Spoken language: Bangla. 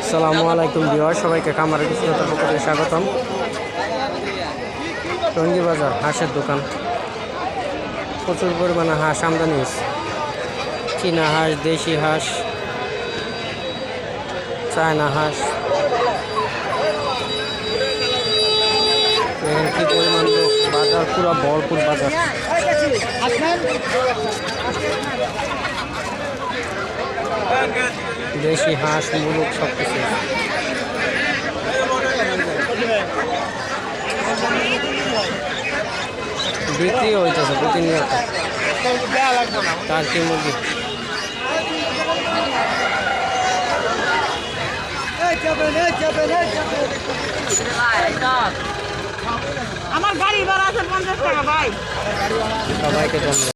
আসসালামু আলাইকুম ভিউয়ার, সবাইকে খামারের কৃষিকতার পক্ষ থেকে স্বাগতম। টঙ্গী বাজার হাঁসের দোকান, প্রচুর পরিমাণে হাঁস আমদানি হয়েছে। চীনা হাঁস, দেশি হাঁস, চায়না হাঁস। এখানে কি পরিমাণ লোক, বাজার পুরো ভরপুর বাজার। দেশি হাঁস, মুরগ সব কিছু বিক্রি হইতেছে প্রতিনিয়ত। টার্কি মুরগি আমার গাড়ি ভাড়া আছে 50 টাকা ভাই। সবাইকে ধন্যবাদ।